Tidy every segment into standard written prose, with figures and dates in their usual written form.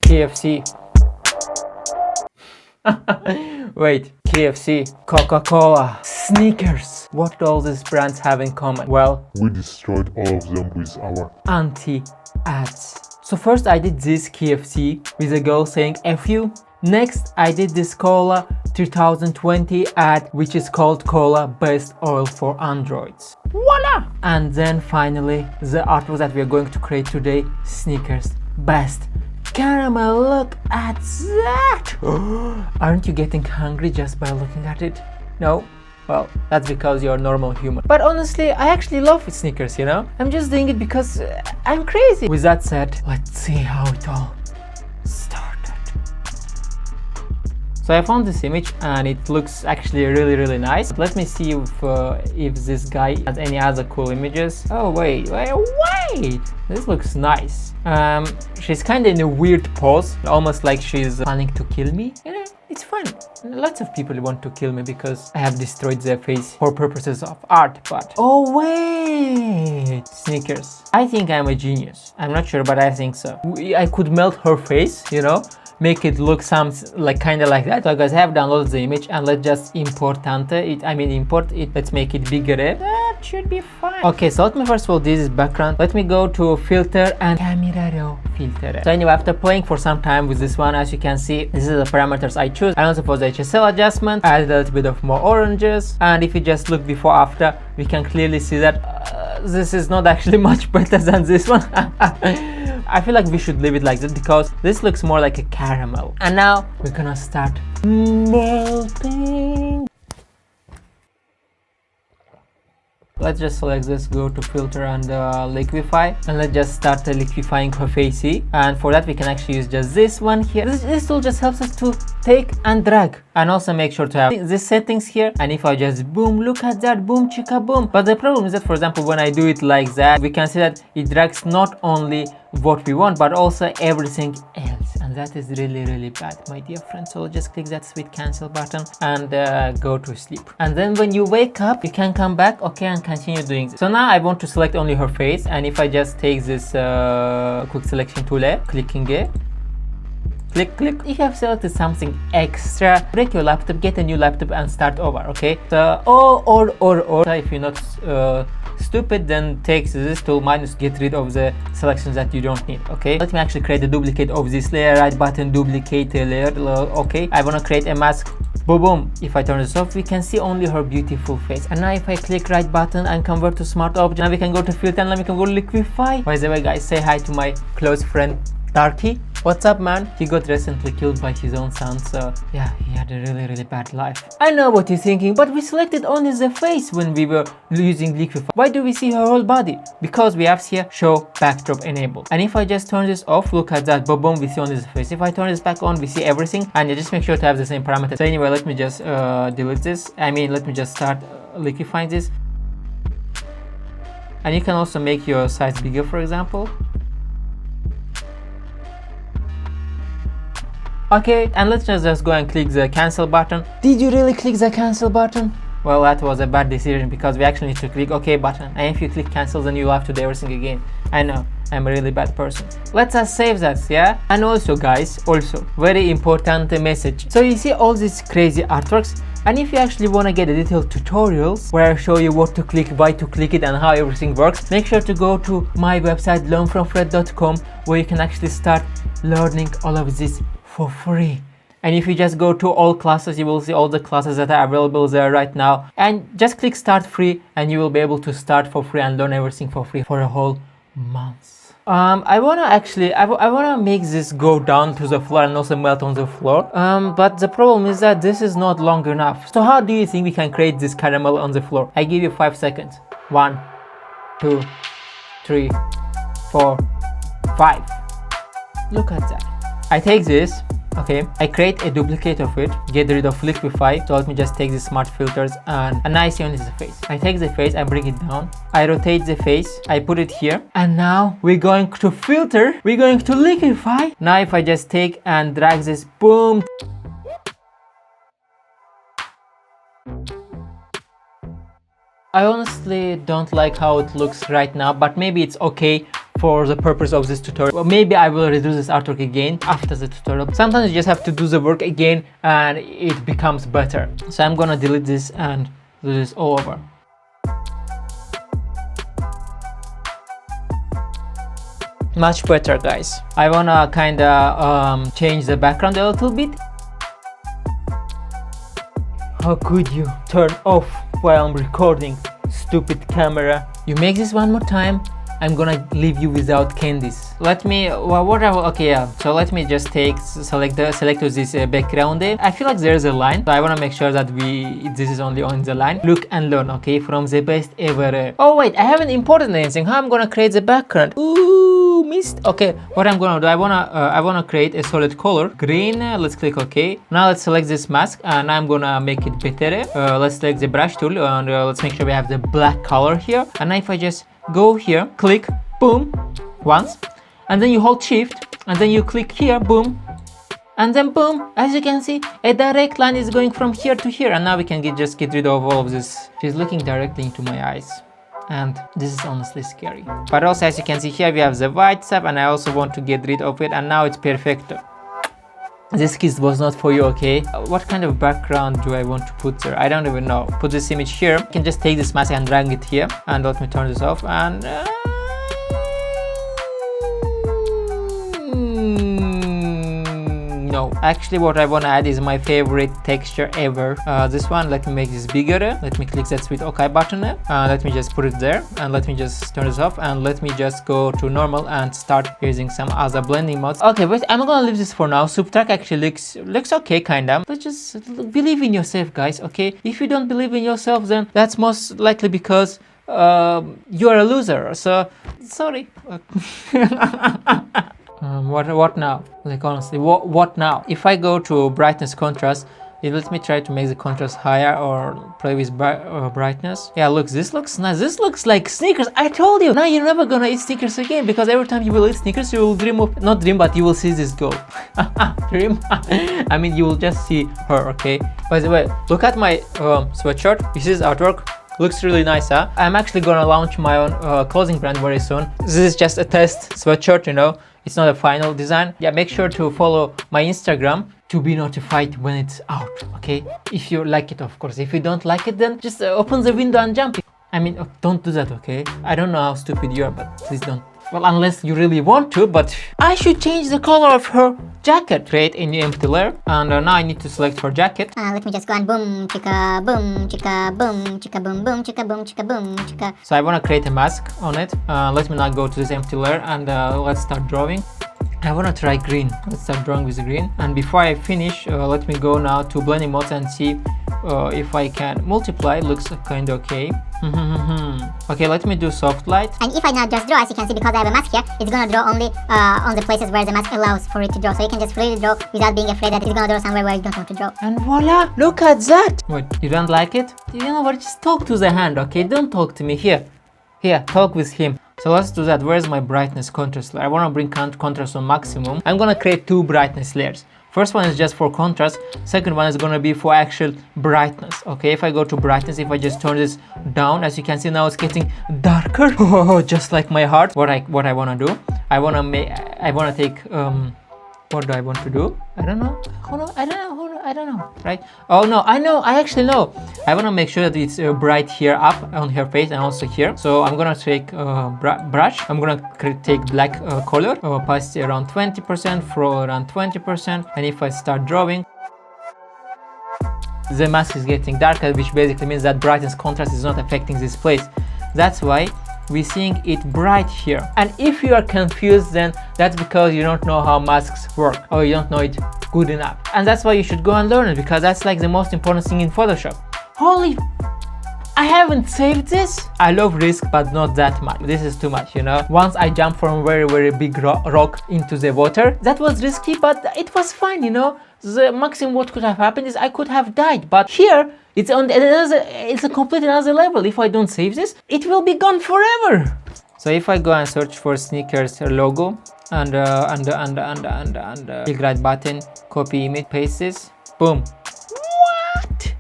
KFC. Wait, KFC, Coca-Cola, Snickers. What do all these brands have in common? Well, we destroyed all of them with our anti-ads. So first I did this KFC with a girl saying F you. Next I did this Cola 2020 ad which is called Cola Best Oil for Androids. Voila! And then finally the artwork that we are going to create today, Snickers Best Caramel. Look at that! Aren't you getting hungry just by looking at it? No? Well, that's because you're a normal human. But honestly, I actually love Snickers, you know? I'm just doing it because I'm crazy. With that said, let's see how it all started. So I found this image and it looks actually really nice. Let me see if this guy has any other cool images. Oh wait, this looks nice. She's kind of in a weird pose, almost like she's planning to kill me. You know, it's fun. Lots of people want to kill me because I have destroyed their face for purposes of art. But oh wait, Snickers, I think I'm a genius. I'm not sure, but I think so. I could melt her face, you know, make it look kind of like that. So guys, I have downloaded the image and let's just import it. Let's make it bigger. That should be fine. Okay, so let me first of all, this is background. Let me go to filter and camera raw filter. So anyway, after playing for some time with this one, as you can see, this is the parameters I choose. And also for the HSL adjustment, I added a little bit of more oranges. And if you just look before after, we can clearly see that this is not actually much better than this one. I feel like we should leave it like this because this looks more like a caramel. And now we're gonna start melting. Let's just select this, go to filter and liquify, and let's just start liquifying her facey. And for that we can actually use just this one here. This tool just helps us to take and drag, and also make sure to have these settings here. And if I just boom, look at that, boom chicka boom. But the problem is that, for example, when I do it like that, we can see that it drags not only what we want but also everything else, and that is really bad, my dear friend. So just click that sweet cancel button and go to sleep. And then when you wake up, you can come back, okay, and continue doing this. So now I want to select only her face, and if I just take this quick selection tool, clicking it, click. If you have selected something extra, break your laptop, get a new laptop and start over, okay? So or if you're not stupid, then take this tool minus, get rid of the selections that you don't need. Okay, let me actually create a duplicate of this layer. Right button, duplicate a layer. Okay, I want to create a mask. Boom. If I turn this off, we can see only her beautiful face. And now if I click right button and convert to smart object, now we can go to filter and then we can go to liquify. By the way, guys, say hi to my close friend Darky. What's up, man? He got recently killed by his own son, so yeah, he had a really bad life. I know what you're thinking, but we selected only the face when we were using Liquify. Why do we see her whole body? Because we have here show backdrop enabled. And if I just turn this off, look at that, boom, we see only the face. If I turn this back on, we see everything, and you just make sure to have the same parameters. So anyway, let me just delete this. Let me just start liquifying this. And you can also make your size bigger, for example. Okay, and let's just go and click the cancel button. Did you really click the cancel button? Well, that was a bad decision because we actually need to click OK button. And if you click cancel, then you'll have to do everything again. I know, I'm a really bad person. Let's just save that, yeah? And also, guys, very important message. So you see all these crazy artworks, and if you actually want to get a detailed tutorials where I show you what to click, why to click it, and how everything works, make sure to go to my website learnfromfred.com, where you can actually start learning all of this for free. And if you just go to all classes, you will see all the classes that are available there right now, and just click start free and you will be able to start for free and learn everything for free for a whole month. I wanna make this go down to the floor and also melt on the floor, but the problem is that this is not long enough. So how do you think we can create this caramel on the floor? I give you 5 seconds. 1, 2, 3, 4, 5. Look at that. I take this, okay, I create a duplicate of it, get rid of liquify. So let me just take the smart filters, and now I see only the face. I take the face, I bring it down, I rotate the face, I put it here, and now we're going to filter, we're going to liquify. Now if I just take and drag this, boom. I honestly don't like how it looks right now, but maybe it's okay for the purpose of this tutorial. Well, maybe I will redo this artwork again after the tutorial. Sometimes you just have to do the work again and it becomes better. So I'm gonna delete this and do this all over. Much better, guys. I wanna kinda change the background a little bit. How could you turn off while I'm recording, stupid camera? You make this one more time, I'm gonna leave you without candies. Let me, okay, yeah. So let me just select this background there. I feel like there's a line, so I wanna make sure that this is only on the line. Look and learn, okay, from the best ever. Oh wait, I haven't imported anything. How I'm gonna create the background? Ooh, missed. Okay, what I'm gonna do, I wanna create a solid color, green. Let's click OK. Now let's select this mask, and I'm gonna make it better. Let's select the brush tool, and let's make sure we have the black color here. And if I just go here, click, boom, once, and then you hold shift, and then you click here, boom, and then boom. As you can see, a direct line is going from here to here, and now we can just get rid of all of this. She's looking directly into my eyes, and this is honestly scary. But also, as you can see here, we have the white stuff, and I also want to get rid of it, and now it's perfect. This kiss was not for you, okay? What kind of background do I want to put there? I don't even know. Put this image here. You can just take this mask and drag it here. And let me turn this off. And no. Actually, what I want to add is my favorite texture ever. This one, let me make this bigger. Let me click that sweet OK button. Let me just put it there. And let me just turn this off. And let me just go to normal and start using some other blending modes. Okay, but I'm gonna leave this for now. Subtract actually looks okay, kinda. Let's just believe in yourself, guys, okay? If you don't believe in yourself, then that's most likely because you're a loser. So, sorry. What now? Like honestly, what now? If I go to brightness contrast, it lets me try to make the contrast higher or play with brightness. Yeah, look, this looks nice. This looks like Snickers. I told you. Now you're never gonna eat Snickers again, because every time you will eat Snickers, you will dream of, not dream, but you will see this girl. Dream. I mean, you will just see her, okay? By the way, look at my sweatshirt. This is artwork. Looks really nice, huh? I'm actually gonna launch my own clothing brand very soon. This is just a test sweatshirt, you know. It's not a final design. Yeah, make sure to follow my Instagram to be notified when it's out, okay? If you like it, of course. If you don't like it, then just open the window and jump. I mean, don't do that, okay? I don't know how stupid you are, but please don't. Well, unless you really want to, but I should change the color of her jacket. Create a new empty layer, and now I need to select her jacket. Let me just go and boom, chicka, boom, chicka, boom, chicka, boom, boom, chicka, boom, chicka, boom, chicka. So I want to create a mask on it. Let me now go to this empty layer, and let's start drawing. I want to try green. Let's start drawing with green. And before I finish, let me go now to blending modes and see if I can multiply. Looks kind of okay. Okay, let me do soft light. And if I now just draw, as you can see, because I have a mask here, it's gonna draw only on the places where the mask allows for it to draw. So you can just freely draw without being afraid that it's gonna draw somewhere where you don't want to draw. And voila! Look at that! Wait, you don't like it? You know what? Just talk to the hand, okay? Don't talk to me. Here, talk with him. So let's do that. Where's my brightness contrast layer? I want to bring contrast on maximum. I'm gonna create two brightness layers. First one is just for contrast. Second one is gonna be for actual brightness. Okay, if I go to brightness, if I just turn this down, as you can see now it's getting darker. Oh, just like my heart. What I wanna do? I wanna take what do I want to do? I don't know. I don't know. Right? Oh no, I know. I actually know. I want to make sure that it's bright here up on her face and also here. So I'm gonna take brush. I'm gonna take black color, opacity around 20%, flow around 20%, and if I start drawing, the mask is getting darker, which basically means that brightness contrast is not affecting this place. That's why we're seeing it bright here. And if you are confused, then that's because you don't know how masks work, or you don't know it good enough. And that's why you should go and learn it, because that's like the most important thing in Photoshop. Holy, I haven't saved this. I love risk, but not that much. This is too much, you know. Once I jumped from a very big rock into the water. That was risky, but it was fine, you know. The maximum what could have happened is I could have died, but here it's on it's a complete another level. If I don't save this, it will be gone forever. So if I go and search for Snickers logo and click right button, copy image, paste this, boom. What?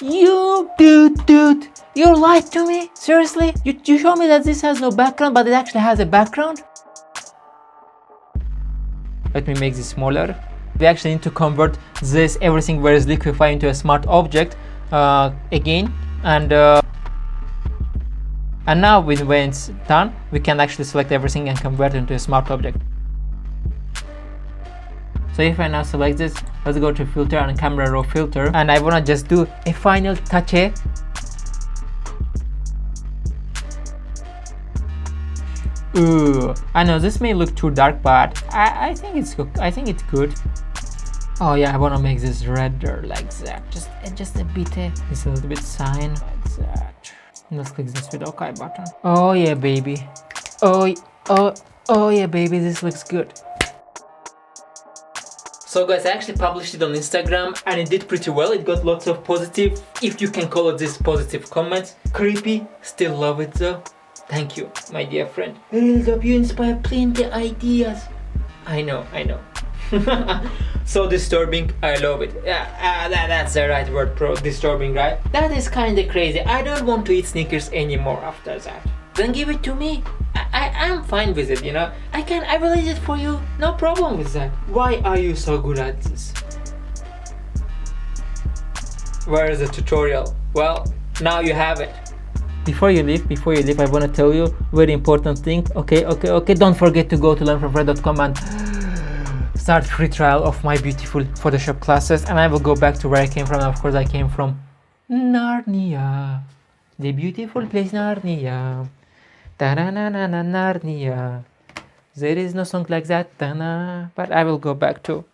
You dude, You lied to me? Seriously? You show me that this has no background, but it actually has a background? Let me make this smaller. We actually need to convert this everything where is Liquify into a smart object again, and now when it's done, we can actually select everything and convert it into a smart object. So if I now select this, let's go to filter and camera raw filter, and I wanna just do a final touch. Ooh, I know this may look too dark, but I think it's good. I think it's good. Oh yeah, I wanna make this redder like that. Just a bit. It's a little bit sign like that. Let's click this with OK button. Oh yeah, baby. Oh yeah, baby. This looks good. So guys, I actually published it on Instagram and it did pretty well. It got lots of positive, if you can call it this, positive comments. Creepy, still love it though. Thank you, my dear friend. Real love, you inspire plenty ideas. I know. So disturbing, I love it. That's the right word, disturbing, right? That is kinda crazy. I don't want to eat Snickers anymore after that. Then give it to me. I'm fine with it, you know. I will eat it for you, no problem with that. Why are you so good at this? Where is the tutorial? Well, now you have it. Before you leave, I want to tell you very important thing. Okay. Don't forget to go to learnfromfred.com and start free trial of my beautiful Photoshop classes. And I will go back to where I came from. Of course, I came from Narnia, the beautiful place Narnia. Ta-na-na-na-na, Narnia. There is no song like that, ta-na, but I will go back to